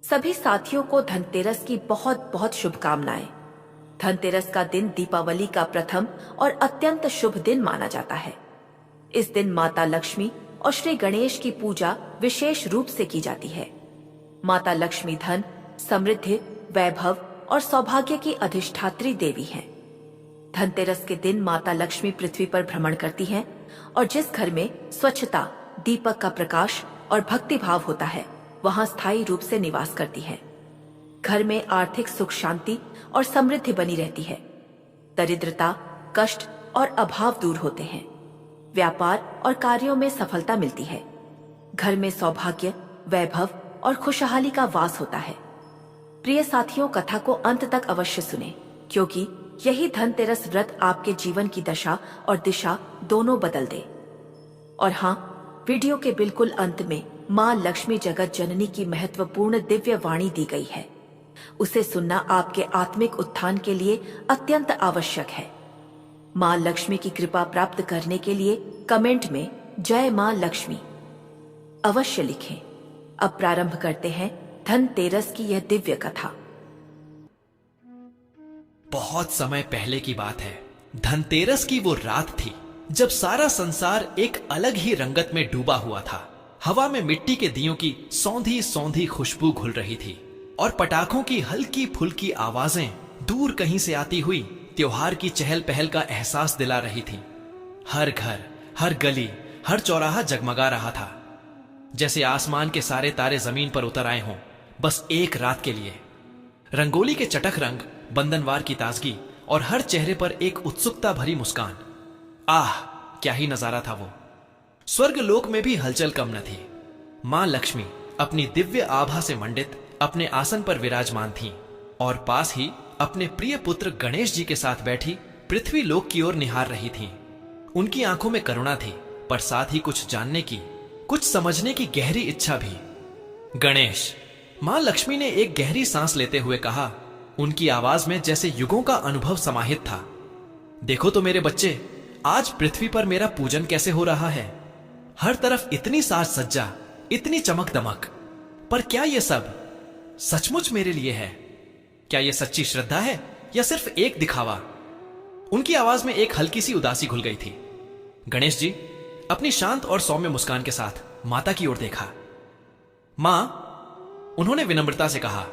सभी साथियों को धनतेरस की बहुत बहुत शुभकामनाएं। धनतेरस का दिन दीपावली का प्रथम और अत्यंत शुभ दिन माना जाता है। इस दिन माता लक्ष्मी और श्री गणेश की पूजा विशेष रूप से की जाती है। माता लक्ष्मी धन, समृद्धि, वैभव और सौभाग्य की अधिष्ठात्री देवी हैं। धनतेरस के दिन माता लक्ष्मी पृथ्वी पर भ्रमण करती हैं और जिस घर में स्वच्छता, दीपक का प्रकाश और भक्ति भाव होता है, वहां स्थायी रूप से निवास करती है। घर में आर्थिक सुख शांति और समृद्धि बनी रहती है। दरिद्रता, कष्ट और अभाव दूर होते हैं। व्यापार और कार्यों में सफलता मिलती है। घर में सौभाग्य, वैभव और खुशहाली का वास होता है। प्रिय साथियों, कथा को अंत तक अवश्य सुने, क्योंकि यही धनतेरस व्रत आपके जीवन की दशा और दिशा दोनों बदल दे। और हाँ, वीडियो के बिल्कुल अंत में माँ लक्ष्मी जगत जननी की महत्वपूर्ण दिव्य वाणी दी गई है। उसे सुनना आपके आत्मिक उत्थान के लिए अत्यंत आवश्यक है। माँ लक्ष्मी की कृपा प्राप्त करने के लिए कमेंट में जय माँ लक्ष्मी अवश्य लिखें। अब प्रारंभ करते हैं धनतेरस की यह दिव्य कथा। बहुत समय पहले की बात है। धनतेरस की वो रात थी जब सारा संसार एक अलग ही रंगत में डूबा हुआ था। हवा में मिट्टी के दियों की सौंधी सौंधी खुशबू घुल रही थी और पटाखों की हल्की फुल्की आवाजें दूर कहीं से आती हुई त्योहार की चहल पहल का एहसास दिला रही थी। हर घर, हर गली, हर चौराहा जगमगा रहा था, जैसे आसमान के सारे तारे जमीन पर उतर आए हों, बस एक रात के लिए। रंगोली के चटक रंग, बंधनवार की ताजगी और हर चेहरे पर एक उत्सुकता भरी मुस्कान। आह, क्या ही नजारा था वो। स्वर्ग लोक में भी हलचल कम न थी। मां लक्ष्मी अपनी दिव्य आभा से मंडित अपने आसन पर विराजमान थीं और पास ही अपने प्रिय पुत्र गणेश जी के साथ बैठी पृथ्वी लोक की ओर निहार रही थीं। उनकी आंखों में करुणा थी, पर साथ ही कुछ जानने की, कुछ समझने की गहरी इच्छा भी। गणेश, मां लक्ष्मी ने एक गहरी सांस लेते हुए कहा। उनकी आवाज में जैसे युगों का अनुभव समाहित था। देखो तो मेरे बच्चे, आज पृथ्वी पर मेरा पूजन कैसे हो रहा है। हर तरफ इतनी साज सज्जा, इतनी चमक दमक, पर क्या ये सब सचमुच मेरे लिए है? क्या ये सच्ची श्रद्धा है या सिर्फ एक दिखावा? उनकी आवाज में एक हल्की सी उदासी घुल गई थी। गणेश जी अपनी शांत और सौम्य मुस्कान के साथ माता की ओर देखा। मां, उन्होंने विनम्रता से कहा,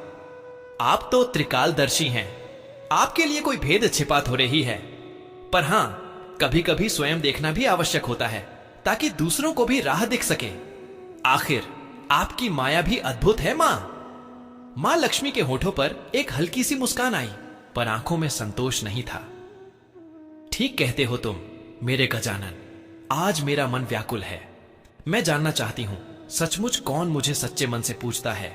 आप तो त्रिकालदर्शी हैं। आपके लिए कोई भेद छिपा थोड़े ही है, पर हां, कभी कभी स्वयं देखना भी आवश्यक होता है, ताकि दूसरों को भी राह दिख सके। आखिर आपकी माया भी अद्भुत है मां। मां लक्ष्मी के होठों पर एक हल्की सी मुस्कान आई, पर आंखों में संतोष नहीं था। ठीक कहते हो तुम मेरे गजानन, आज मेरा मन व्याकुल है। मैं जानना चाहती हूं, सचमुच कौन मुझे सच्चे मन से पूछता है?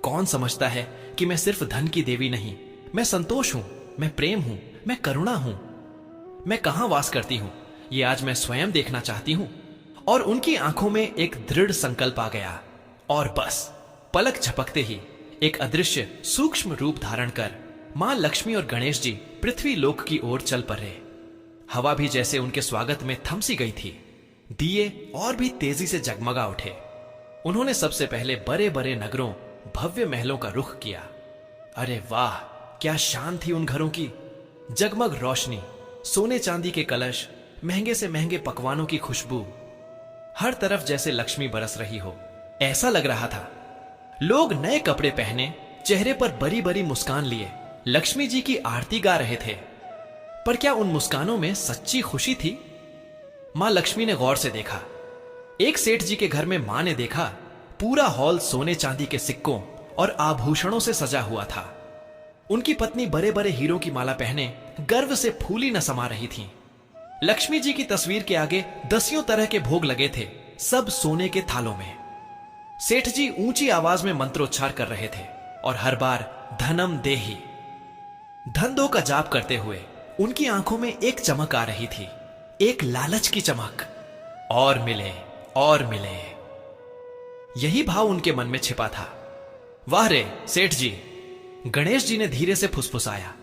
कौन समझता है कि मैं सिर्फ धन की देवी नहीं, मैं संतोष हूं, मैं प्रेम हूं, मैं करुणा हूं। मैं कहां वास करती हूं, ये आज मैं स्वयं देखना चाहती हूं। और उनकी आंखों में एक दृढ़ संकल्प आ गया, और बस पलक झपकते ही एक अदृश्य सूक्ष्म रूप धारण कर मां लक्ष्मी और गणेश जी पृथ्वी लोक की ओर चल पड़े। हवा भी जैसे उनके स्वागत में थम सी गई थी। दिए और भी तेजी से जगमगा उठे। उन्होंने सबसे पहले बड़े बड़े नगरों, भव्य महलों का रुख किया। अरे वाह, क्या शान थी उन घरों की। जगमग रोशनी, सोने चांदी के कलश, महंगे से महंगे पकवानों की खुशबू, हर तरफ जैसे लक्ष्मी बरस रही हो, ऐसा लग रहा था। लोग नए कपड़े पहने, चेहरे पर बड़ी बड़ी मुस्कान लिए लक्ष्मी जी की आरती गा रहे थे। पर क्या उन मुस्कानों में सच्ची खुशी थी? मां लक्ष्मी ने गौर से देखा। एक सेठ जी के घर में मां ने देखा, पूरा हॉल सोने चांदी के सिक्कों और आभूषणों से सजा हुआ था। उनकी पत्नी बड़े बड़े हीरों की माला पहने गर्व से फूली न समा रही थी। लक्ष्मी जी की तस्वीर के आगे दसियों तरह के भोग लगे थे, सब सोने के थालों में। सेठ जी ऊंची आवाज में मंत्रोच्चार कर रहे थे और हर बार धनम देहि, धन दो का जाप करते हुए उनकी आंखों में एक चमक आ रही थी, एक लालच की चमक। और मिले, और मिले, यही भाव उनके मन में छिपा था। वाह रे सेठ जी, गणेश जी ने धीरे से फुसफुसाया।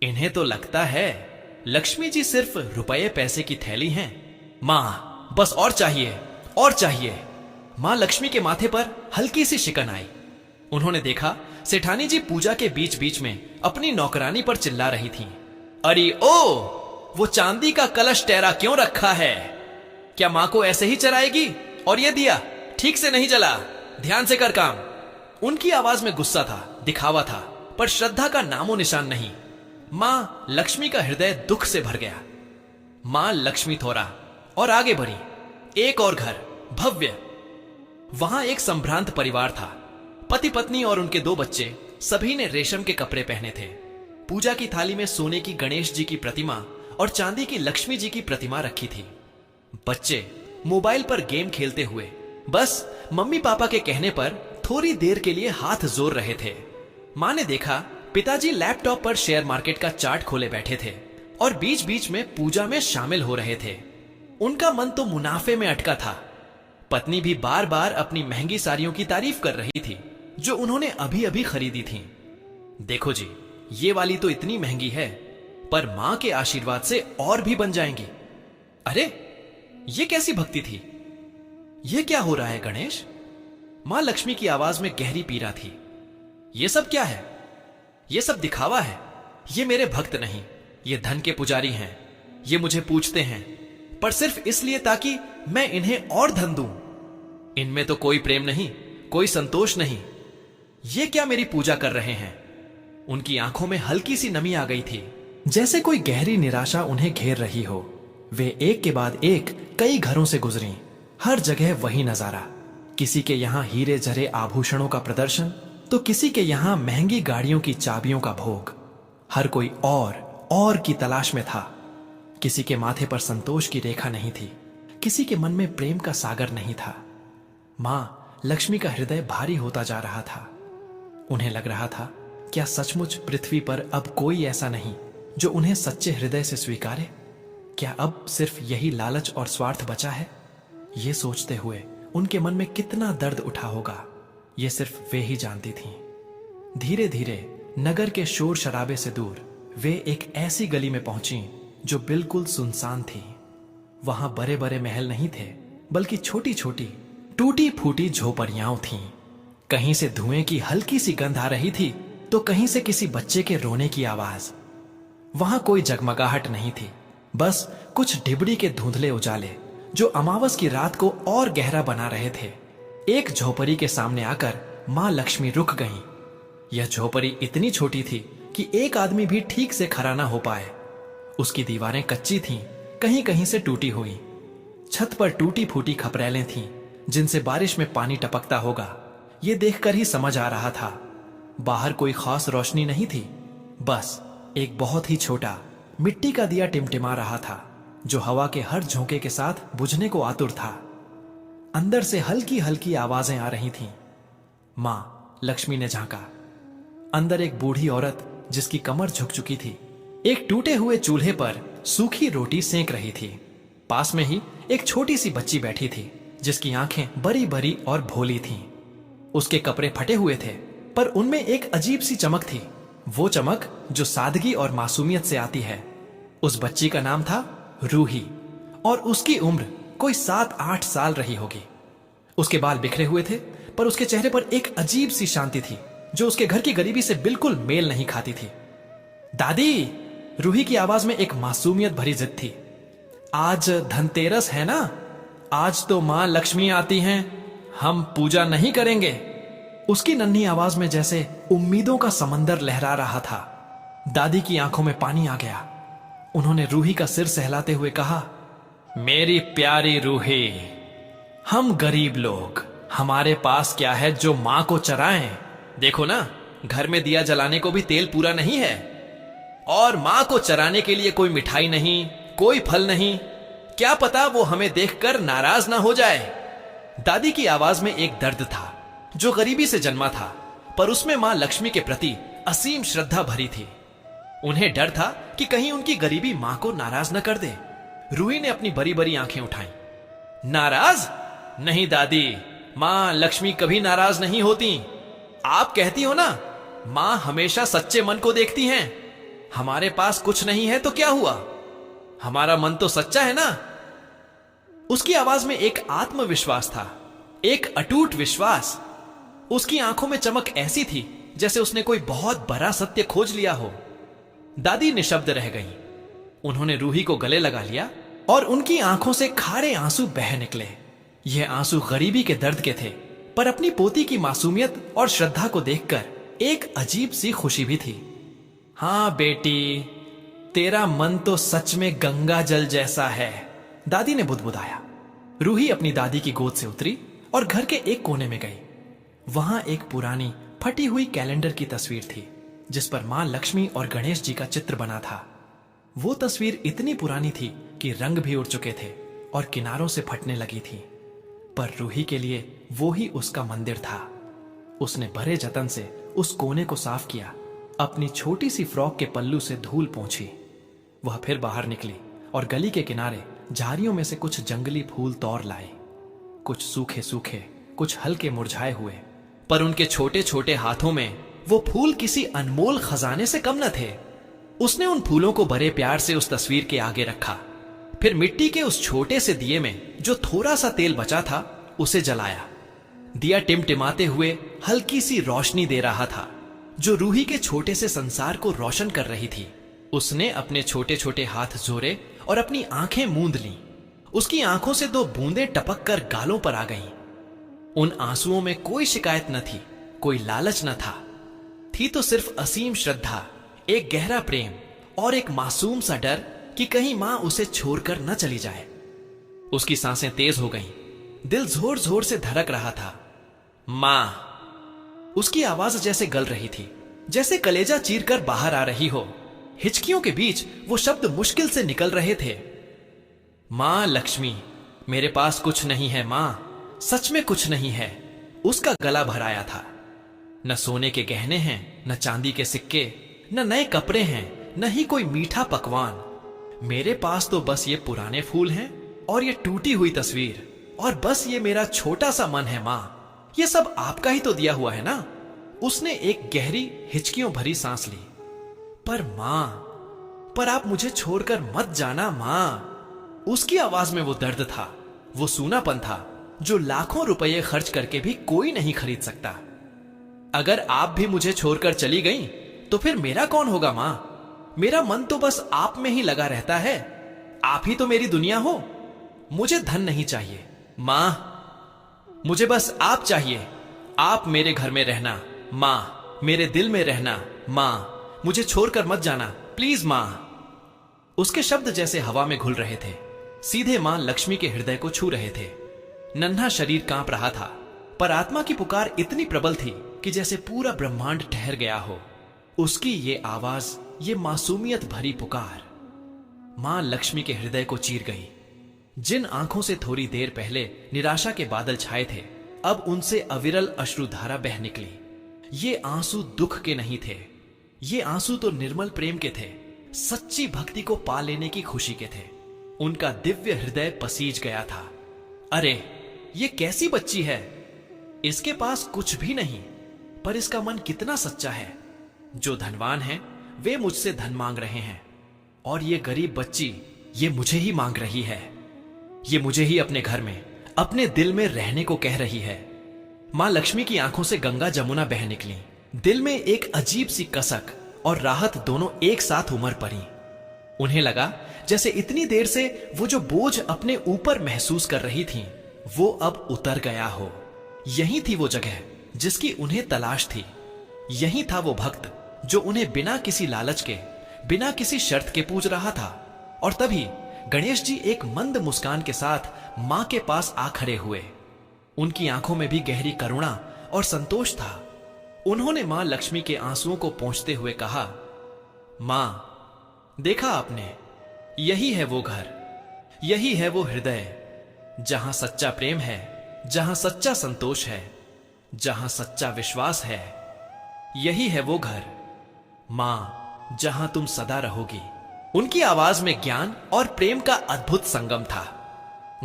इन्हें तो लगता है लक्ष्मी जी सिर्फ रुपए पैसे की थैली हैं। मां, बस और चाहिए, और चाहिए। मां लक्ष्मी के माथे पर हल्की सी शिकन आई। उन्होंने देखा सेठानी जी पूजा के बीच बीच में अपनी नौकरानी पर चिल्ला रही थीं। अरे ओ, वो चांदी का कलश टेरा क्यों रखा है? क्या मां को ऐसे ही चराएगी? और ये दिया ठीक से नहीं जला, ध्यान से कर काम। उनकी आवाज में गुस्सा था, दिखावा था, पर श्रद्धा का नामो निशान नहीं। मां लक्ष्मी का हृदय दुख से भर गया। मां लक्ष्मी थोरा और आगे बढ़ी। एक और घर, भव्य। वहां एक संभ्रांत परिवार था। पति पत्नी और उनके 2 बच्चे, सभी ने रेशम के कपड़े पहने थे। पूजा की थाली में सोने की गणेश जी की प्रतिमा और चांदी की लक्ष्मी जी की प्रतिमा रखी थी। बच्चे मोबाइल पर गेम खेलते हुए बस मम्मी पापा के कहने पर थोड़ी देर के लिए हाथ जोड़ रहे थे। मां ने देखा पिताजी लैपटॉप पर शेयर मार्केट का चार्ट खोले बैठे थे और बीच बीच में पूजा में शामिल हो रहे थे। उनका मन तो मुनाफे में अटका था। पत्नी भी बार बार अपनी महंगी साड़ियों की तारीफ कर रही थी जो उन्होंने अभी अभी खरीदी थी। देखो जी, ये वाली तो इतनी महंगी है, पर मां के आशीर्वाद से और भी बन जाएंगी। अरे, ये कैसी भक्ति थी? ये क्या हो रहा है गणेश? मां लक्ष्मी की आवाज में गहरी पीड़ा थी। ये सब क्या है? ये सब दिखावा है। ये मेरे भक्त नहीं, ये धन के पुजारी हैं। ये मुझे पूछते हैं, पर सिर्फ इसलिए ताकि मैं इन्हें और धन दूं। इनमें तो कोई प्रेम नहीं, कोई संतोष नहीं। ये क्या मेरी पूजा कर रहे हैं? उनकी आंखों में हल्की सी नमी आ गई थी, जैसे कोई गहरी निराशा उन्हें घेर रही हो। वे एक के बाद एक कई घरों से गुजरी। हर जगह वही नजारा। किसी के यहां हीरे जरे आभूषणों का प्रदर्शन, तो किसी के यहां महंगी गाड़ियों की चाबियों का भोग। हर कोई और की तलाश में था। किसी के माथे पर संतोष की रेखा नहीं थी, किसी के मन में प्रेम का सागर नहीं था। मां लक्ष्मी का हृदय भारी होता जा रहा था। उन्हें लग रहा था, क्या सचमुच पृथ्वी पर अब कोई ऐसा नहीं जो उन्हें सच्चे हृदय से स्वीकारे? क्या अब सिर्फ यही लालच और स्वार्थ बचा है? ये सोचते हुए उनके मन में कितना दर्द उठा होगा, ये सिर्फ वे ही जानती थीं। धीरे धीरे नगर के शोर शराबे से दूर वे एक ऐसी गली में पहुंची जो बिल्कुल सुनसान थी। वहां बड़े बड़े महल नहीं थे, बल्कि छोटी छोटी टूटी फूटी झोपड़ियां थीं। कहीं से धुएं की हल्की सी गंध आ रही थी, तो कहीं से किसी बच्चे के रोने की आवाज। वहां कोई जगमगाहट नहीं थी, बस कुछ डिबड़ी के धुंधले उजाले जो अमावस की रात को और गहरा बना रहे थे। एक झोपड़ी के सामने आकर मां लक्ष्मी रुक गईं। यह झोपड़ी इतनी छोटी थी कि एक आदमी भी ठीक से खड़ा ना हो पाए। उसकी दीवारें कच्ची थीं, कहीं कहीं से टूटी हुई। छत पर टूटी फूटी खपरेलें थीं, जिनसे बारिश में पानी टपकता होगा। ये देखकर ही समझ आ रहा था, बाहर कोई खास रोशनी नहीं थी, बस एक बहुत ही छोटा मिट्टी का दिया टिमटिमा रहा था, जो हवा के हर झोंके के साथ बुझने को आतुर था। अंदर से हल्की हल्की आवाजें आ रही थीं। मां लक्ष्मी ने झांका। अंदर एक बूढ़ी औरत, जिसकी कमर झुक चुकी थी, एक टूटे हुए चूल्हे पर सूखी रोटी सेंक रही थी। पास में ही एक छोटी सी बच्ची बैठी थी, जिसकी आंखें बड़ी बड़ी और भोली थीं। उसके कपड़े फटे हुए थे, पर उनमें एक अजीब सी चमक थी, वो चमक जो सादगी और मासूमियत से आती है। उस बच्ची का नाम था रूही, और उसकी उम्र कोई 7-8 साल रही होगी। उसके बाल बिखरे हुए थे, पर उसके चेहरे पर एक अजीब सी शांति थी, जो उसके घर की गरीबी से बिल्कुल मेल नहीं खाती थी। दादी, रूही की आवाज में एक मासूमियत भरी जिद थी। आज धनतेरस है ना? आज तो मां लक्ष्मी आती हैं, हम पूजा नहीं करेंगे। उसकी नन्ही आवाज में जैसे उम्मीदों का समंदर लहरा रहा था। दादी की आंखों में पानी आ गया। उन्होंने रूही का सिर सहलाते हुए कहा, मेरी प्यारी रूही, हम गरीब लोग, हमारे पास क्या है जो मां को चराएं? देखो ना, घर में दिया जलाने को भी तेल पूरा नहीं है, और मां को चराने के लिए कोई मिठाई नहीं, कोई फल नहीं। क्या पता वो हमें देखकर नाराज ना हो जाए। दादी की आवाज में एक दर्द था जो गरीबी से जन्मा था, पर उसमें मां लक्ष्मी के प्रति असीम श्रद्धा भरी थी। उन्हें डर था कि कहीं उनकी गरीबी मां को नाराज न कर दे। रूही ने अपनी बड़ी बड़ी आंखें उठाई। नाराज? नहीं दादी, मां लक्ष्मी कभी नाराज नहीं होती। आप कहती हो ना, मां हमेशा सच्चे मन को देखती हैं। हमारे पास कुछ नहीं है तो क्या हुआ, हमारा मन तो सच्चा है ना। उसकी आवाज में एक आत्मविश्वास था, एक अटूट विश्वास। उसकी आंखों में चमक ऐसी थी जैसे उसने कोई बहुत बड़ा सत्य खोज लिया हो। दादी निशब्द रह गईं। उन्होंने रूही को गले लगा लिया और उनकी आंखों से खारे आंसू बह निकले। यह आंसू गरीबी के दर्द के थे, पर अपनी पोती की मासूमियत और श्रद्धा को देखकर एक अजीब सी खुशी भी थी। हाँ बेटी, तेरा मन तो सच में गंगा जल जैसा है, दादी ने बुदबुदाया। रूही अपनी दादी की गोद से उतरी और घर के एक कोने में गई। वहां एक पुरानी फटी हुई कैलेंडर की तस्वीर थी जिस पर मां लक्ष्मी और गणेश जी का चित्र बना था। वो तस्वीर इतनी पुरानी थी कि रंग भी उड़ चुके थे और किनारों से फटने लगी थी, पर रूही के लिए वो ही उसका मंदिर था। उसने बड़े जतन से उस कोने को साफ किया, अपनी छोटी सी फ्रॉक के पल्लू से धूल पोंछी। वह फिर बाहर निकली और गली के किनारे झाड़ियों में से कुछ जंगली फूल तोड़ लाए। कुछ सूखे सूखे, कुछ हल्के मुरझाए हुए, पर उनके छोटे छोटे हाथों में वो फूल किसी अनमोल खजाने से कम न थे। उसने उन फूलों को बड़े प्यार से उस तस्वीर के आगे रखा, फिर मिट्टी के उस छोटे से दिए में जो थोड़ा सा तेल बचा था उसे जलाया। दिया टिमटिमाते हुए हल्की सी रोशनी दे रहा था जो रूही के छोटे से संसार को रोशन कर रही थी। उसने अपने छोटे छोटे हाथ जोड़े और अपनी आंखें मूंद लीं। उसकी आंखों से 2 बूंदें टपक कर गालों पर आ गईं। उन आंसुओं में कोई शिकायत न थी, कोई लालच न था। थी तो सिर्फ असीम श्रद्धा, एक गहरा प्रेम और एक मासूम सा डर कि कहीं मां उसे छोड़कर न चली जाए। उसकी सांसें तेज हो गईं, दिल जोर जोर से धड़क रहा था। मां, उसकी आवाज जैसे गल रही थी, जैसे कलेजा चीरकर बाहर आ रही हो। हिचकियों के बीच वो शब्द मुश्किल से निकल रहे थे। मां लक्ष्मी, मेरे पास कुछ नहीं है मां, सच में कुछ नहीं है। उसका गला भराया था। न सोने के गहने हैं, न चांदी के सिक्के, न नए कपड़े हैं, न ही कोई मीठा पकवान। मेरे पास तो बस ये पुराने फूल हैं और ये टूटी हुई तस्वीर, और बस ये मेरा छोटा सा मन है मां। ये सब आपका ही तो दिया हुआ है ना। उसने एक गहरी हिचकियों भरी सांस ली। पर मां, पर आप मुझे छोड़कर मत जाना मां। उसकी आवाज में वो दर्द था, वो सूनापन था जो लाखों रुपए खर्च करके भी कोई नहीं खरीद सकता। अगर आप भी मुझे छोड़कर चली गईं, तो फिर मेरा कौन होगा मां? मेरा मन तो बस आप में ही लगा रहता है। आप ही तो मेरी दुनिया हो। मुझे धन नहीं चाहिए मां, मुझे बस आप चाहिए। आप मेरे घर में रहना मां, मेरे दिल में रहना मां, मुझे छोड़कर मत जाना प्लीज मां। उसके शब्द जैसे हवा में घुल रहे थे, सीधे मां लक्ष्मी के हृदय को छू रहे थे। नन्हा शरीर कांप रहा था, पर आत्मा की पुकार इतनी प्रबल थी कि जैसे पूरा ब्रह्मांड ठहर गया हो। उसकी ये आवाज, ये मासूमियत भरी पुकार मां लक्ष्मी के हृदय को चीर गई। जिन आंखों से थोड़ी देर पहले निराशा के बादल छाए थे, अब उनसे अविरल अश्रुधारा बह निकली। ये आंसू दुख के नहीं थे, ये आंसू तो निर्मल प्रेम के थे, सच्ची भक्ति को पा लेने की खुशी के थे। उनका दिव्य हृदय पसीज गया था। अरे ये कैसी बच्ची है, इसके पास कुछ भी नहीं, पर इसका मन कितना सच्चा है। जो धनवान है वे मुझसे धन मांग रहे हैं, और ये गरीब बच्ची ये मुझे ही मांग रही है। ये मुझे ही अपने घर में, अपने दिल में रहने को कह रही है। मां लक्ष्मी की आंखों से गंगा जमुना बह निकली। दिल में एक अजीब सी कसक और राहत दोनों एक साथ उमड़ पड़ी। उन्हें लगा जैसे इतनी देर से वो जो बोझ अपने ऊपर महसूस कर रही थीं, वो अब उतर गया हो। यही थी वो जगह जिसकी उन्हें तलाश थी। यही था वो भक्त जो उन्हें बिना किसी लालच के, बिना किसी शर्त के पूज रहा था। और तभी गणेश जी एक मंद मुस्कान के साथ मां के पास आ खड़े हुए। उनकी आंखों में भी गहरी करुणा और संतोष था। उन्होंने मां लक्ष्मी के आंसुओं को पोंछते हुए कहा, मां, देखा आपने, यही है वो घर, यही है वो हृदय जहां सच्चा प्रेम है, जहां सच्चा संतोष है, जहां सच्चा विश्वास है। यही है वो घर मां, जहां तुम सदा रहोगी। उनकी आवाज में ज्ञान और प्रेम का अद्भुत संगम था।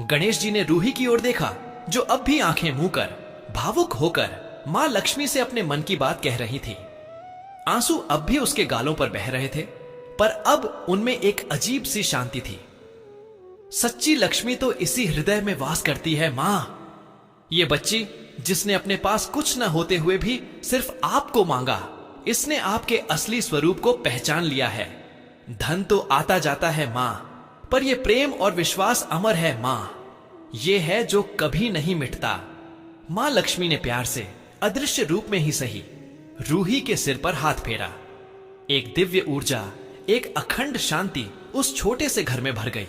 गणेश जी ने रूही की ओर देखा, जो अब भी आंखें मुंह कर, भावुक होकर मां लक्ष्मी से अपने मन की बात कह रही थी। आंसू अब भी उसके गालों पर बह रहे थे, पर अब उनमें एक अजीब सी शांति थी। सच्ची लक्ष्मी तो इसी हृदय में वास करती है मां। ये बच्ची जिसने अपने पास कुछ न होते हुए भी सिर्फ आपको मांगा, इसने आपके असली स्वरूप को पहचान लिया है। धन तो आता जाता है मां, पर यह प्रेम और विश्वास अमर है मां। ये है जो कभी नहीं मिटता। मां लक्ष्मी ने प्यार से, अदृश्य रूप में ही सही, रूही के सिर पर हाथ फेरा। एक दिव्य ऊर्जा, एक अखंड शांति उस छोटे से घर में भर गई।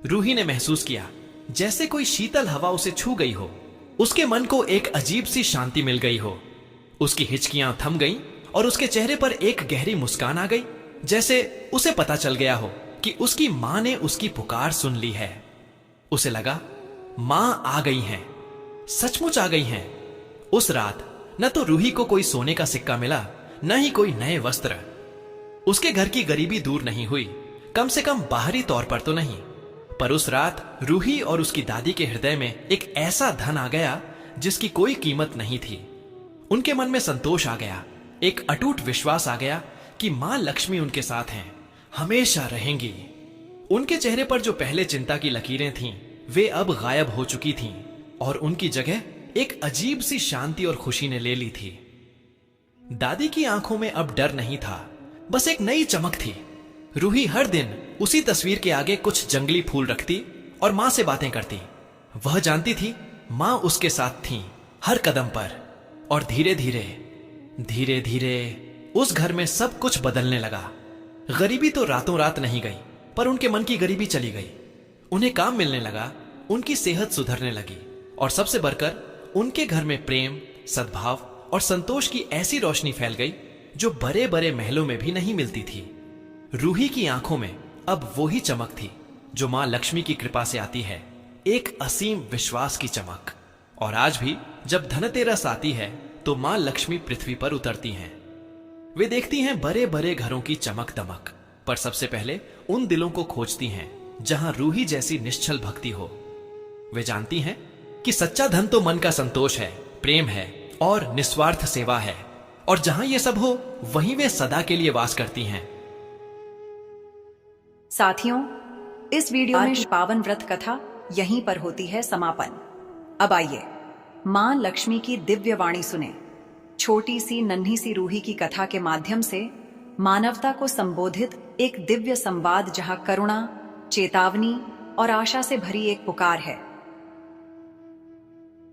रूही ने महसूस किया जैसे कोई शीतल हवा उसे छू गई हो। उसके मन को एक अजीब सी शांति मिल गई हो। उसकी हिचकियां थम गईं और उसके चेहरे पर एक गहरी मुस्कान आ गई, जैसे उसे पता चल गया हो कि उसकी मां ने उसकी पुकार सुन ली है। उसे लगा मां आ गई हैं, सचमुच आ गई हैं। उस रात न तो रूही को कोई सोने का सिक्का मिला, न ही कोई नए वस्त्र। उसके घर की गरीबी दूर नहीं हुई, कम से कम बाहरी तौर पर तो नहीं। पर उस रात रूही और उसकी दादी के हृदय में एक ऐसा धन आ गया जिसकी कोई कीमत नहीं थी। उनके मन में संतोष आ गया, एक अटूट विश्वास आ गया कि मां लक्ष्मी उनके साथ हैं, हमेशा रहेंगी। उनके चेहरे पर जो पहले चिंता की लकीरें थीं, वे अब गायब हो चुकी थीं और उनकी जगह एक अजीब सी शांति और खुशी ने ले ली थी। दादी की आंखों में अब डर नहीं था, बस एक नई चमक थी। रूही हर दिन उसी तस्वीर के आगे कुछ जंगली फूल रखती और मां से बातें करती। वह जानती थी मां उसके साथ थीं हर कदम पर। और धीरे धीरे उस घर में सब कुछ बदलने लगा। गरीबी तो रातों रात नहीं गई, पर उनके मन की गरीबी चली गई। उन्हें काम मिलने लगा, उनकी सेहत सुधरने लगी और सबसे बढ़कर उनके घर में प्रेम, सद्भाव और संतोष की ऐसी रोशनी फैल गई जो बड़े बड़े महलों में भी नहीं मिलती थी। रूही की आंखों में अब वही चमक थी जो मां लक्ष्मी की कृपा से आती है, एक असीम विश्वास की चमक। और आज भी जब धनतेरस आती है तो मां लक्ष्मी पृथ्वी पर उतरती हैं। वे देखती हैं बड़े बड़े घरों की चमक दमक, पर सबसे पहले उन दिलों को खोजती हैं जहां रूही जैसी निश्चल भक्ति हो। वे जानती हैं कि सच्चा धन तो मन का संतोष है, प्रेम है और निस्वार्थ सेवा है, और जहां ये सब हो वहीं वे सदा के लिए वास करती हैं। साथियों, इस वीडियो में पावन व्रत कथा यहीं पर होती है समापन। अब आइए मां लक्ष्मी की दिव्य वाणी सुने। छोटी सी नन्ही सी रूही की कथा के माध्यम से मानवता को संबोधित एक दिव्य संवाद, जहां करुणा, चेतावनी और आशा से भरी एक पुकार है।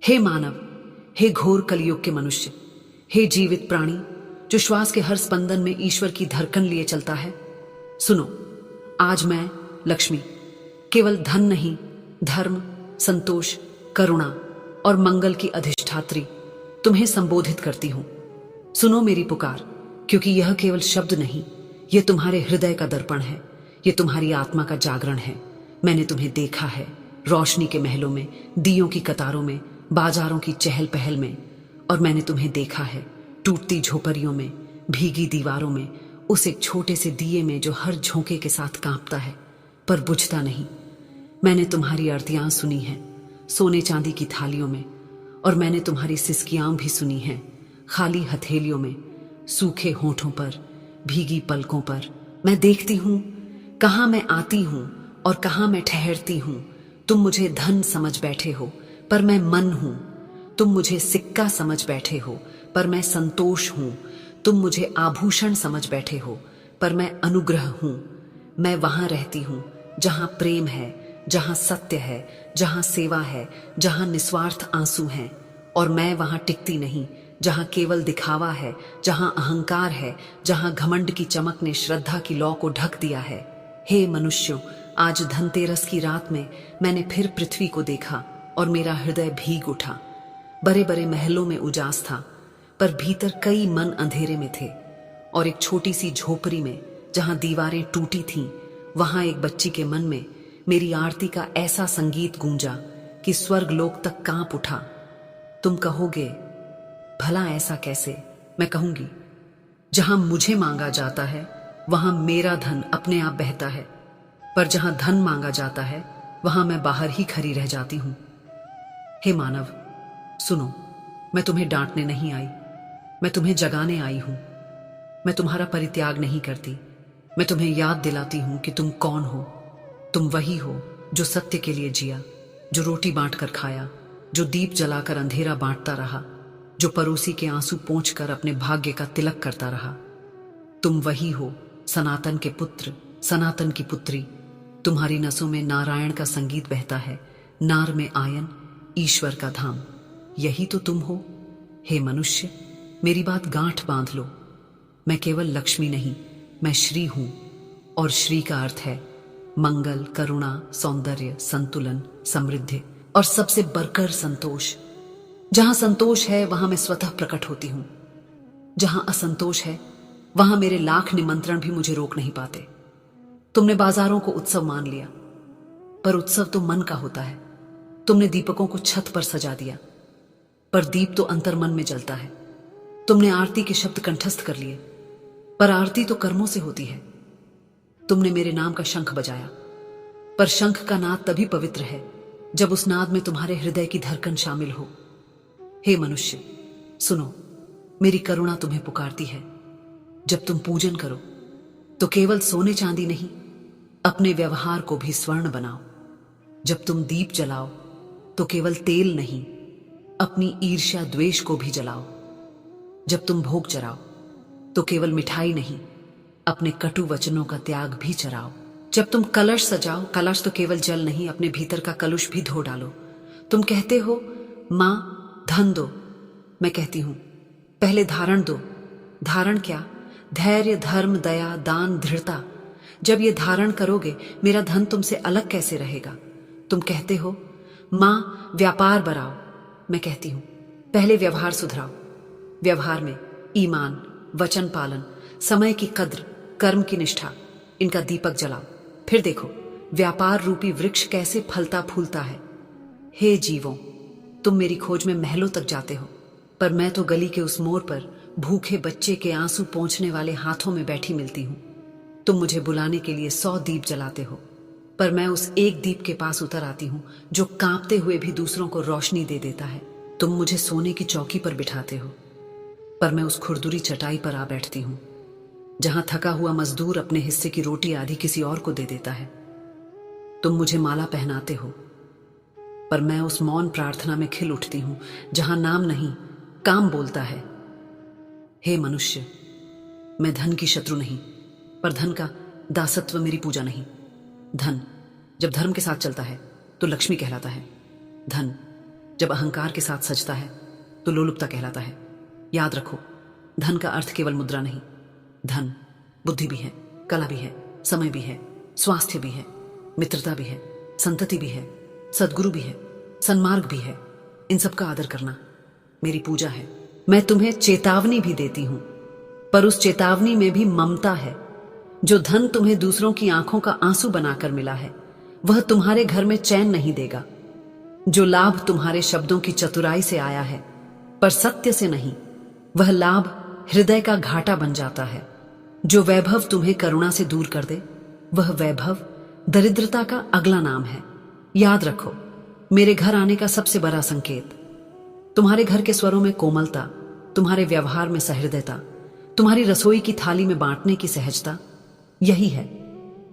हे मानव, हे घोर कलयुग के मनुष्य, हे जीवित प्राणी जो श्वास के हर स्पंदन में ईश्वर की धड़कन लिए चलता है, सुनो। आज मैं लक्ष्मी केवल धन नहीं, धर्म, संतोष, करुणा और मंगल की अधिष्ठात्री तुम्हें संबोधित करती हूं। सुनो मेरी पुकार, क्योंकि यह केवल शब्द नहीं, यह तुम्हारे हृदय का दर्पण है, यह तुम्हारी आत्मा का जागरण है। मैंने तुम्हें देखा है रोशनी के महलों में, दियों की कतारों में, बाजारों की चहल पहल में, और मैंने तुम्हें देखा है टूटती झोपड़ियों में, भीगी दीवारों में, उस एक छोटे से दिए में जो हर झोंके के साथ कांपता है पर बुझता नहीं। मैंने तुम्हारी आरतियां सुनी हैं सोने चांदी की थालियों में, और मैंने तुम्हारी सिसकियां भी सुनी हैं खाली हथेलियों में, सूखे होठों पर, भीगी पलकों पर। मैं देखती हूं कहां मैं आती हूं और कहां मैं ठहरती हूं। तुम मुझे धन समझ बैठे हो, पर मैं मन हूं। तुम मुझे सिक्का समझ बैठे हो, पर मैं संतोष हूं। तुम मुझे आभूषण समझ बैठे हो, पर मैं अनुग्रह हूं। मैं वहां रहती हूं जहां प्रेम है, जहां सत्य है, जहां सेवा है, जहां निस्वार्थ आंसू हैं। और मैं वहां टिकती नहीं जहां केवल दिखावा है, जहां अहंकार है, जहां घमंड की चमक ने श्रद्धा की लौ को ढक दिया है। हे मनुष्यों, आज धनतेरस की रात में मैंने फिर पृथ्वी को देखा और मेरा हृदय भीग उठा। बड़े बड़े महलों में उजास था, पर भीतर कई मन अंधेरे में थे। और एक छोटी सी झोपड़ी में जहां दीवारें टूटी थीं, वहां एक बच्ची के मन में मेरी आरती का ऐसा संगीत गूंजा कि स्वर्ग लोक तक कांप उठा। तुम कहोगे भला ऐसा कैसे? मैं कहूंगी, जहां मुझे मांगा जाता है वहां मेरा धन अपने आप बहता है, पर जहां धन मांगा जाता है वहां मैं बाहर ही खड़ी रह जाती हूं। हे मानव, सुनो, मैं तुम्हें डांटने नहीं आई, मैं तुम्हें जगाने आई हूं। मैं तुम्हारा परित्याग नहीं करती, मैं तुम्हें याद दिलाती हूं कि तुम कौन हो। तुम वही हो जो सत्य के लिए जिया, जो रोटी बांट कर खाया, जो दीप जलाकर अंधेरा बांटता रहा, जो पड़ोसी के आंसू पोंछकर अपने भाग्य का तिलक करता रहा। तुम वही हो, सनातन के पुत्र, सनातन की पुत्री। तुम्हारी नसों में नारायण का संगीत बहता है, नार में आयन, ईश्वर का धाम। यही तो तुम हो। हे मनुष्य, मेरी बात गांठ बांध लो। मैं केवल लक्ष्मी नहीं, मैं श्री हूं, और श्री का अर्थ है मंगल, करुणा, सौंदर्य, संतुलन, समृद्धि और सबसे बढ़कर संतोष। जहां संतोष है वहां मैं स्वतः प्रकट होती हूं। जहां असंतोष है वहां मेरे लाख निमंत्रण भी मुझे रोक नहीं पाते। तुमने बाजारों को उत्सव मान लिया, पर उत्सव तो मन का होता है। तुमने दीपकों को छत पर सजा दिया, पर दीप तो अंतर्मन में जलता है। तुमने आरती के शब्द कंठस्थ कर लिए, पर आरती तो कर्मों से होती है। तुमने मेरे नाम का शंख बजाया, पर शंख का नाद तभी पवित्र है जब उस नाद में तुम्हारे हृदय की धड़कन शामिल हो। हे मनुष्य, सुनो, मेरी करुणा तुम्हें पुकारती है। जब तुम पूजन करो तो केवल सोने चांदी नहीं, अपने व्यवहार को भी स्वर्ण बनाओ। जब तुम दीप जलाओ तो केवल तेल नहीं, अपनी ईर्ष्या द्वेष को भी जलाओ। जब तुम भोग चढ़ाओ तो केवल मिठाई नहीं, अपने कटु वचनों का त्याग भी चढ़ाओ। जब तुम कलश सजाओ, कलश तो केवल जल नहीं, अपने भीतर का कलुष भी धो डालो। तुम कहते हो मां धन दो, मैं कहती हूं पहले धारण दो। धारण क्या? धैर्य, धर्म, दया, दान, दृढ़ता। जब ये धारण करोगे मेरा धन तुमसे अलग कैसे रहेगा? तुम कहते हो मां व्यापार बढ़ाओ, मैं कहती हूं पहले व्यवहार सुधराओ। व्यवहार में ईमान, वचन पालन, समय की कद्र, कर्म की निष्ठा, इनका दीपक जलाओ। फिर देखो व्यापार रूपी वृक्ष कैसे फलता फूलता है। हे जीवों, तुम मेरी खोज में महलों तक जाते हो, पर मैं तो गली के उस मोड़ पर भूखे बच्चे के आंसू पोंछने वाले हाथों में बैठी मिलती हूं। तुम मुझे बुलाने के लिए 100 दीप जलाते हो, पर मैं उस एक दीप के पास उतर आती हूं जो कांपते हुए भी दूसरों को रोशनी दे देता है। तुम मुझे सोने की चौकी पर बिठाते हो, पर मैं उस खुरदुरी चटाई पर आ बैठती हूं जहां थका हुआ मजदूर अपने हिस्से की रोटी आधी किसी और को दे देता है। तुम मुझे माला पहनाते हो, पर मैं उस मौन प्रार्थना में खिल उठती हूं जहां नाम नहीं काम बोलता है। हे मनुष्य, मैं धन की शत्रु नहीं, पर धन का दासत्व मेरी पूजा नहीं। धन जब धर्म के साथ चलता है तो लक्ष्मी कहलाता है। धन जब अहंकार के साथ सजता है तो लोलुपता कहलाता है। याद रखो, धन का अर्थ केवल मुद्रा नहीं। धन बुद्धि भी है, कला भी है, समय भी है, स्वास्थ्य भी है, मित्रता भी है, संतति भी है, सद्गुरु भी है, सन्मार्ग भी है। इन सब का आदर करना मेरी पूजा है। मैं तुम्हें चेतावनी भी देती हूं, पर उस चेतावनी में भी ममता है। जो धन तुम्हें दूसरों की आंखों का आंसू बनाकर मिला है वह तुम्हारे घर में चैन नहीं देगा। जो लाभ तुम्हारे शब्दों की चतुराई से आया है पर सत्य से नहीं, वह लाभ हृदय का घाटा बन जाता है। जो वैभव तुम्हें करुणा से दूर कर दे, वह वैभव दरिद्रता का अगला नाम है। याद रखो, मेरे घर आने का सबसे बड़ा संकेत तुम्हारे घर के स्वरों में कोमलता, तुम्हारे व्यवहार में सहृदयता, तुम्हारी रसोई की थाली में बांटने की सहजता, यही है।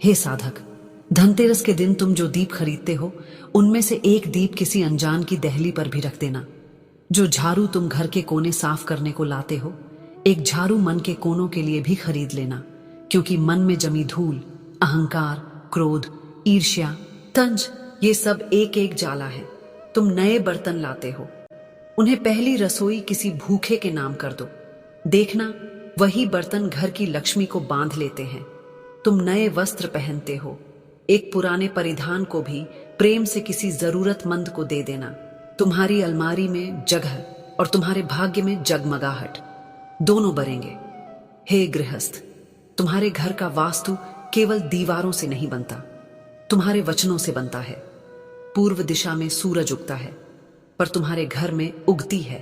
हे साधक, धनतेरस के दिन तुम जो दीप खरीदते हो उनमें से एक दीप किसी अनजान की दहली पर भी रख देना। जो झाड़ू तुम घर के कोने साफ करने को लाते हो, एक झाड़ू मन के कोनों के लिए भी खरीद लेना, क्योंकि मन में जमी धूल, अहंकार, क्रोध, ईर्ष्या, तंज, ये सब एक एक जाला है। तुम नए बर्तन लाते हो, उन्हें पहली रसोई किसी भूखे के नाम कर दो। देखना, वही बर्तन घर की लक्ष्मी को बांध लेते हैं। तुम नए वस्त्र पहनते हो, एक पुराने परिधान को भी प्रेम से किसी जरूरतमंद को दे देना। तुम्हारी अलमारी में जगह और तुम्हारे भाग्य में जगमगाहट दोनों बढ़ेंगे। हे गृहस्थ, तुम्हारे घर का वास्तु केवल दीवारों से नहीं बनता, तुम्हारे वचनों से बनता है। पूर्व दिशा में सूरज उगता है, पर तुम्हारे घर में उगती है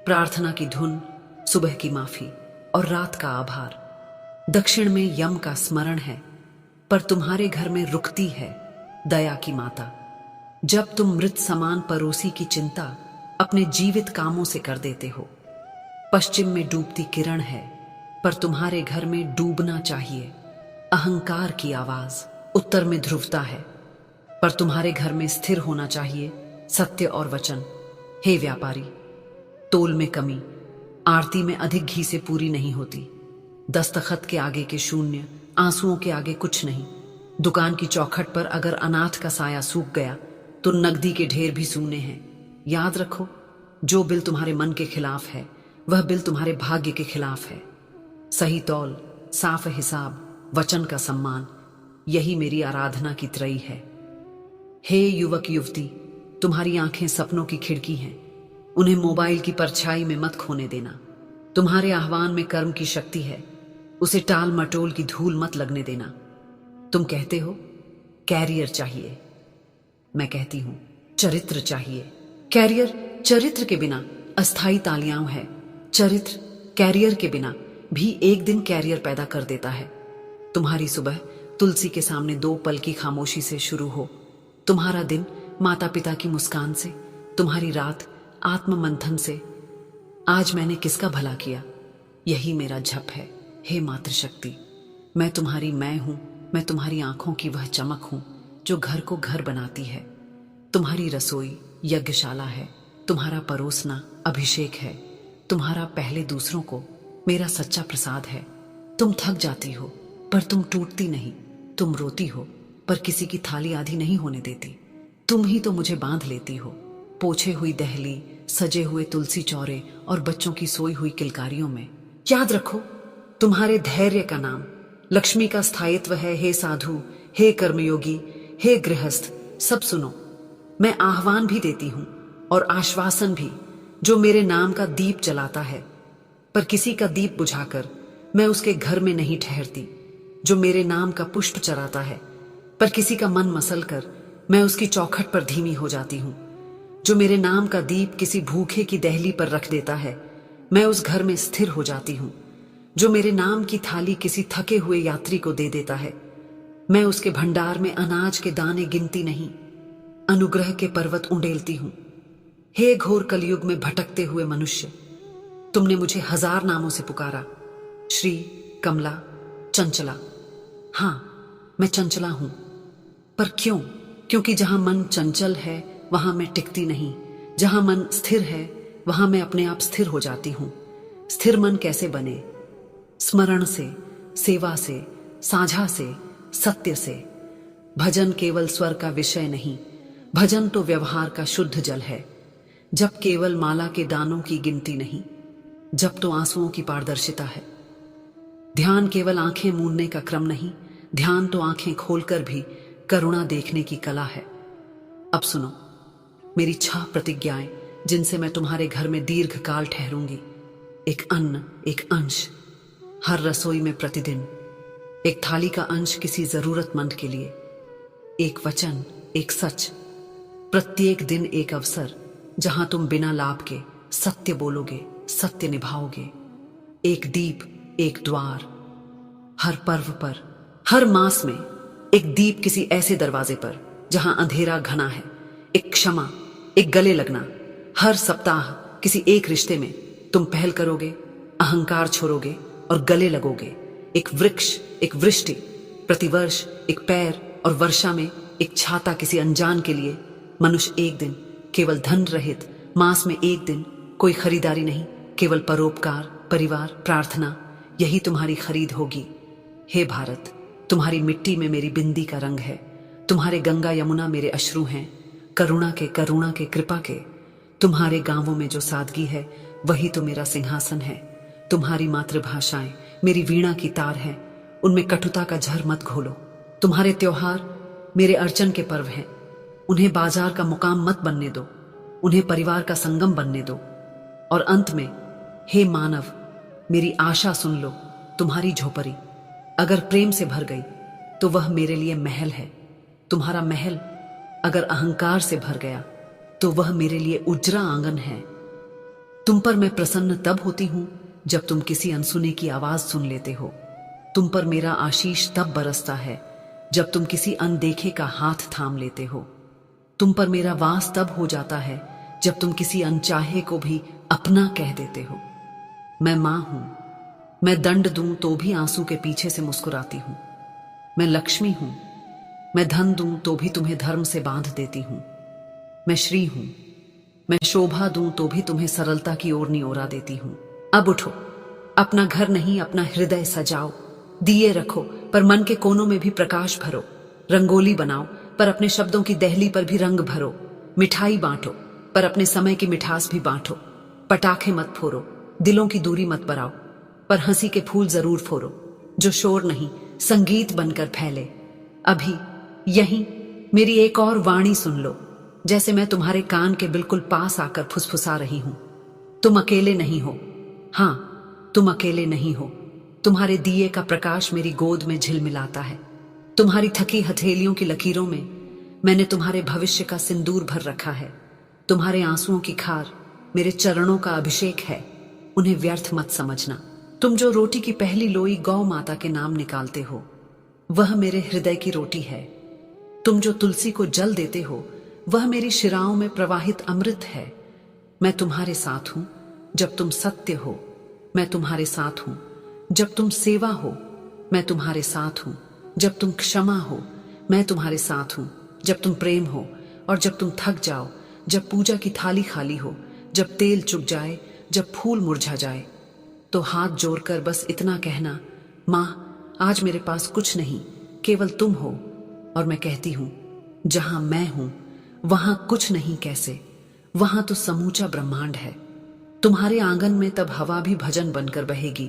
प्रार्थना की धुन, सुबह की माफी और रात का आभार। दक्षिण में यम का स्मरण है, पर तुम्हारे घर में रुकती है दया की माता। जब तुम मृत समान पड़ोसी की चिंता अपने जीवित कामों से कर देते हो। पश्चिम में डूबती किरण है, पर तुम्हारे घर में डूबना चाहिए अहंकार की आवाज। उत्तर में ध्रुवता है, पर तुम्हारे घर में स्थिर होना चाहिए सत्य और वचन। हे व्यापारी, तोल में कमी आरती में अधिक घी से पूरी नहीं होती। दस्तखत के आगे के शून्य, आंसुओं के आगे कुछ नहीं। दुकान की चौखट पर अगर अनाथ का साया सूख गया तो नकदी के ढेर भी सूने हैं। याद रखो, जो बिल तुम्हारे मन के खिलाफ है वह बिल तुम्हारे भाग्य के खिलाफ है। सही तौल, साफ हिसाब, वचन का सम्मान, यही मेरी आराधना की त्रयी है। हे युवक युवती, तुम्हारी आंखें सपनों की खिड़की हैं, उन्हें मोबाइल की परछाई में मत खोने देना। तुम्हारे आह्वान में कर्म की शक्ति है, उसे टाल मटोल की धूल मत लगने देना। तुम कहते हो कैरियर चाहिए, मैं कहती हूं चरित्र चाहिए। कैरियर चरित्र के बिना अस्थाई तालियां है। चरित्र कैरियर के बिना भी एक दिन कैरियर पैदा कर देता है। तुम्हारी सुबह तुलसी के सामने 2 पल की खामोशी से शुरू हो, तुम्हारा दिन माता पिता की मुस्कान से, तुम्हारी रात आत्म मंथन से। आज मैंने किसका भला किया, यही मेरा जप है। हे मातृशक्ति, मैं तुम्हारी मैं हूं, मैं तुम्हारी आंखों की वह चमक हूं जो घर को घर बनाती है। तुम्हारी रसोई यज्ञशाला है, तुम्हारा परोसना अभिषेक है, तुम्हारा पहले दूसरों को मेरा सच्चा प्रसाद है। तुम थक जाती हो पर तुम टूटती नहीं, तुम रोती हो पर किसी की थाली आधी नहीं होने देती। तुम ही तो मुझे बांध लेती हो, पोछे हुई दहली, सजे हुए तुलसी चौरे और बच्चों की सोई हुई किलकारियों में। याद रखो, तुम्हारे धैर्य का नाम लक्ष्मी का स्थायित्व है। हे साधु, हे कर्मयोगी, हे गृहस्थ, सब सुनो। मैं आह्वान भी देती हूं और आश्वासन भी। जो मेरे नाम का दीप जलाता है पर किसी का दीप बुझाकर मैं उसके घर में नहीं ठहरती। जो मेरे नाम का पुष्प चराता है पर किसी का मन मसल कर मैं उसकी चौखट पर धीमी हो जाती हूं। जो मेरे नाम का दीप किसी भूखे की दहली पर रख देता है, मैं उस घर में स्थिर हो जाती हूं। जो मेरे नाम की थाली किसी थके हुए यात्री को दे देता है, मैं उसके भंडार में अनाज के दाने गिनती नहीं, अनुग्रह के पर्वत उंडेलती हूं। हे घोर कलयुग में भटकते हुए मनुष्य, तुमने मुझे 1000 नामों से पुकारा, श्री, कमला, चंचला। हां, मैं चंचला हूं, पर क्यों? क्योंकि जहां मन चंचल है वहां मैं टिकती नहीं। जहां मन स्थिर है वहां मैं अपने आप स्थिर हो जाती हूं। स्थिर मन कैसे बने? स्मरण से, सेवा से, साझा से, सत्य से। भजन केवल स्वर का विषय नहीं, भजन तो व्यवहार का शुद्ध जल है। जब केवल माला के दानों की गिनती नहीं, जब तो आंसुओं की पारदर्शिता है। ध्यान केवल आंखें मूंदने का क्रम नहीं, ध्यान तो आंखें खोलकर भी करुणा देखने की कला है। अब सुनो मेरी 6 प्रतिज्ञाएं जिनसे मैं तुम्हारे घर में दीर्घ काल ठहरूंगी। एक अन्न, एक अंश हर रसोई में प्रतिदिन। एक थाली का अंश किसी जरूरतमंद के लिए। एक वचन, एक सच, प्रत्येक दिन एक अवसर जहां तुम बिना लाभ के सत्य बोलोगे, सत्य निभाओगे। एक दीप, एक द्वार, हर पर्व पर, हर मास में एक दीप किसी ऐसे दरवाजे पर जहां अंधेरा घना है। एक क्षमा, एक गले लगना। हर सप्ताह किसी एक रिश्ते में तुम पहल करोगे, अहंकार छोड़ोगे और गले लगोगे। एक वृक्ष, एक वृष्टि, प्रतिवर्ष एक पैर और वर्षा में एक छाता किसी अनजान के लिए। मनुष्य एक दिन, केवल धन रहित, मास में एक दिन, कोई खरीदारी नहीं, केवल परोपकार, परिवार, प्रार्थना, यही तुम्हारी खरीद होगी। हे भारत, तुम्हारी मिट्टी में मेरी बिंदी का रंग है, तुम्हारे गंगा यमुना मेरे अश्रु हैं, करुणा के कृपा के। तुम्हारे गांवों में जो सादगी है वही तो मेरा सिंहासन है। तुम्हारी मातृभाषाएं मेरी वीणा की तार है, उनमें कटुता का झर मत घोलो। तुम्हारे त्योहार मेरे अर्चन के पर्व हैं, उन्हें बाजार का मुकाम मत बनने दो, उन्हें परिवार का संगम बनने दो। और अंत में, हे मानव, मेरी आशा सुन लो। तुम्हारी झोपड़ी अगर प्रेम से भर गई तो वह मेरे लिए महल है। तुम्हारा महल अगर अहंकार से भर गया तो वह मेरे लिए उजरा आंगन है। तुम पर मैं प्रसन्न तब होती हूं जब तुम किसी अनसुने की आवाज सुन लेते हो। तुम पर मेरा आशीष तब बरसता है जब तुम किसी अनदेखे का हाथ थाम लेते हो। तुम पर मेरा वास तब हो जाता है जब तुम किसी अनचाहे को भी अपना कह देते हो। मैं मां हूं, मैं दंड दूं तो भी आंसू के पीछे से मुस्कुराती हूं। मैं लक्ष्मी हूं, मैं धन दूं तो भी तुम्हें धर्म से बांध देती हूं। मैं श्री हूं, मैं शोभा दूं तो भी तुम्हें सरलता की ओर नियोरा देती हूं। अब उठो, अपना घर नहीं अपना हृदय सजाओ। दिए रखो पर मन के कोनों में भी प्रकाश भरो। रंगोली बनाओ पर अपने शब्दों की दहली पर भी रंग भरो। मिठाई बांटो पर अपने समय की मिठास भी बांटो। पटाखे मत फोड़ो, दिलों की दूरी मत बढ़ाओ, पर हंसी के फूल जरूर फोड़ो, जो शोर नहीं संगीत बनकर फैले। अभी यहीं मेरी एक और वाणी सुन लो, जैसे मैं तुम्हारे कान के बिल्कुल पास आकर फुसफुसा रही हूं। तुम अकेले नहीं हो, हां तुम अकेले नहीं हो। तुम्हारे दिए का प्रकाश मेरी गोद में झिलमिलाता है। तुम्हारी थकी हथेलियों की लकीरों में मैंने तुम्हारे भविष्य का सिंदूर भर रखा है। तुम्हारे आंसुओं की खार मेरे चरणों का अभिषेक है। उन्हें व्यर्थ मत समझना। तुम जो रोटी की पहली लोई गौ माता के नाम निकालते हो, वह मेरे हृदय की रोटी है। तुम जो तुलसी को जल देते हो, वह मेरी शिराओं में प्रवाहित अमृत है। मैं तुम्हारे साथ हूं जब तुम सत्य हो, मैं तुम्हारे साथ हूं जब तुम सेवा हो, मैं तुम्हारे साथ हूं जब तुम क्षमा हो, मैं तुम्हारे साथ हूं जब तुम प्रेम हो, और जब तुम थक जाओ, जब पूजा की थाली खाली हो, जब तेल चुक जाए, जब फूल मुरझा जाए, तो हाथ जोड़कर बस इतना कहना, मां आज मेरे पास कुछ नहीं, केवल तुम हो। और मैं कहती हूं, जहां मैं हूं वहां कुछ नहीं कैसे, वहां तो समूचा ब्रह्मांड है। तुम्हारे आंगन में तब हवा भी भजन बनकर बहेगी।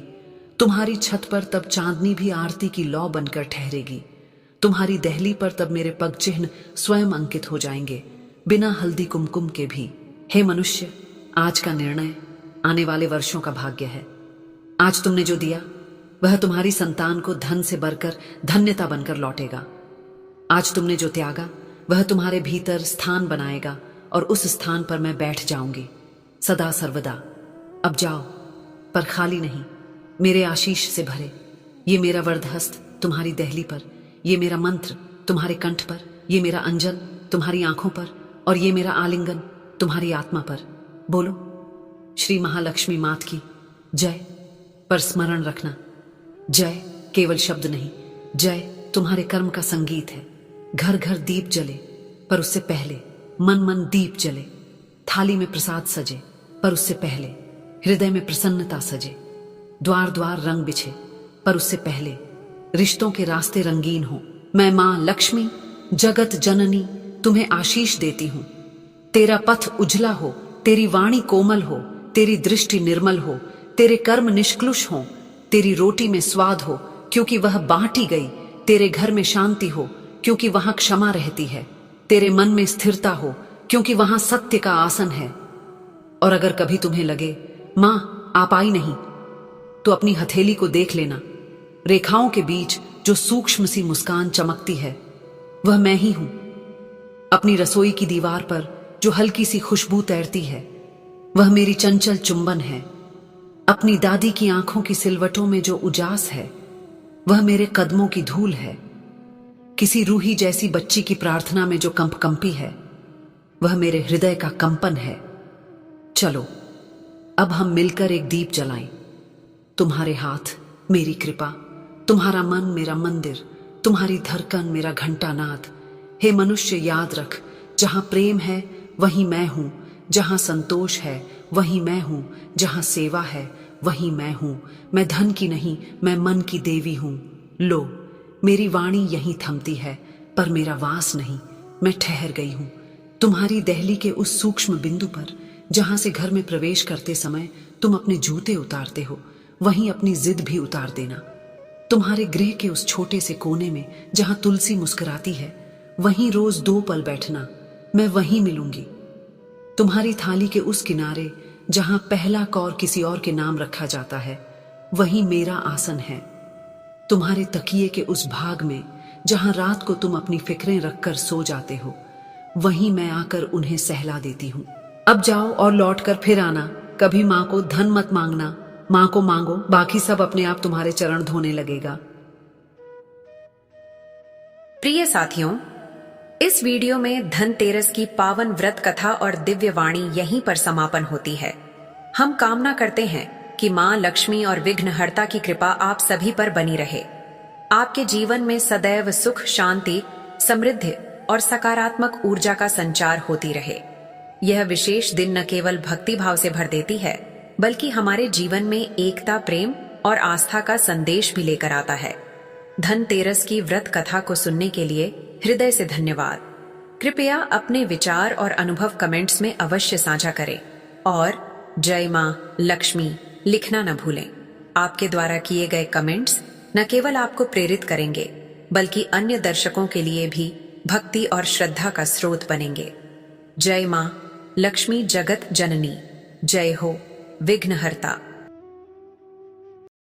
तुम्हारी छत पर तब चांदनी भी आरती की लौ बनकर ठहरेगी। तुम्हारी दहली पर तब मेरे पग चिन्ह स्वयं अंकित हो जाएंगे, बिना हल्दी कुमकुम के भी। हे मनुष्य, आज का निर्णय आने वाले वर्षों का भाग्य है। आज तुमने जो दिया वह तुम्हारी संतान को धन से बढ़कर धन्यता बनकर लौटेगा। आज तुमने जो त्यागा वह तुम्हारे भीतर स्थान बनाएगा, और उस स्थान पर मैं बैठ जाऊंगी सदा सर्वदा। अब जाओ, पर खाली नहीं, मेरे आशीष से भरे। ये मेरा वरदहस्त तुम्हारी दहली पर, ये मेरा मंत्र तुम्हारे कंठ पर, ये मेरा अंजन तुम्हारी आंखों पर, और ये मेरा आलिंगन तुम्हारी आत्मा पर। बोलो, श्री महालक्ष्मी मात की जय। पर स्मरण रखना, जय केवल शब्द नहीं, जय तुम्हारे कर्म का संगीत है। घर घर दीप जले, पर उससे पहले मन मन दीप जले। थाली में प्रसाद सजे, पर उससे पहले हृदय में प्रसन्नता सजे। द्वार द्वार रंग बिछे, पर उससे पहले रिश्तों के रास्ते रंगीन हो। मैं मां लक्ष्मी जगत जननी तुम्हें आशीष देती हूं। तेरा पथ उजला हो, तेरी वाणी कोमल हो, तेरी दृष्टि निर्मल हो, तेरे कर्म निष्कलुष हो, तेरी रोटी में स्वाद हो क्योंकि वह बांटी गई, तेरे घर में शांति हो क्योंकि वहां क्षमा रहती है, तेरे मन में स्थिरता हो क्योंकि वहां सत्य का आसन है। और अगर कभी तुम्हें लगे मां आप आई नहीं, तो अपनी हथेली को देख लेना। रेखाओं के बीच जो सूक्ष्म सी मुस्कान चमकती है, वह मैं ही हूं। अपनी रसोई की दीवार पर जो हल्की सी खुशबू तैरती है, वह मेरी चंचल चुंबन है। अपनी दादी की आंखों की सिलवटों में जो उजास है, वह मेरे कदमों की धूल है। किसी रूही जैसी बच्ची की प्रार्थना में जो कंपकंपी है, वह मेरे हृदय का कंपन है। चलो अब हम मिलकर एक दीप जलाएं। तुम्हारे हाथ मेरी कृपा, तुम्हारा मन मेरा मंदिर, तुम्हारी धड़कन मेरा घंटानाद। हे मनुष्य याद रख, जहां प्रेम है वहीं मैं हूं, जहां संतोष है वहीं मैं हूं, जहां सेवा है वहीं मैं हूं। मैं धन की नहीं, मैं मन की देवी हूं। लो मेरी वाणी यहीं थमती है, पर मेरा वास नहीं, मैं ठहर गई हूं। तुम्हारी दहली के उस सूक्ष्म बिंदु पर, जहां से घर में प्रवेश करते समय तुम अपने जूते उतारते हो, वहीं अपनी जिद भी उतार देना। तुम्हारे गृह के उस छोटे से कोने में जहां तुलसी मुस्कुराती है, वहीं रोज 2 पल बैठना, मैं वहीं मिलूंगी। तुम्हारी थाली के उस किनारे जहां पहला कौर किसी और के नाम रखा जाता है, वहीं मेरा आसन है। तुम्हारे तकिए के उस भाग में जहां रात को तुम अपनी फिक्रें रखकर सो जाते हो, वहीं मैं आकर उन्हें सहला देती हूं। अब जाओ और लौटकर फिर आना। कभी मां को धन मत मांगना, मां को मांगो, बाकी सब अपने आप तुम्हारे चरण धोने लगेगा। प्रिय साथियों, इस वीडियो में धनतेरस की पावन व्रत कथा और दिव्य वाणी यहीं पर समापन होती है। हम कामना करते हैं कि मां लक्ष्मी और विघ्नहर्ता की कृपा आप सभी पर बनी रहे। आपके जीवन में सदैव सुख, शांति, समृद्धि और सकारात्मक ऊर्जा का संचार होती रहे। यह विशेष दिन न केवल भक्ति भाव से भर देती है, बल्कि हमारे जीवन में एकता, प्रेम और आस्था का संदेश भी लेकर आता है। धनतेरस की व्रत कथा को सुनने के लिए हृदय से धन्यवाद। कृपया अपने विचार और अनुभव कमेंट्स में अवश्य साझा करें और जय मां लक्ष्मी लिखना न भूलें। आपके द्वारा किए गए कमेंट्स न केवल आपको प्रेरित करेंगे, बल्कि अन्य दर्शकों के लिए भी भक्ति और श्रद्धा का स्रोत बनेंगे। जय मां लक्ष्मी जगत जननी, जय हो विघ्नहर्ता।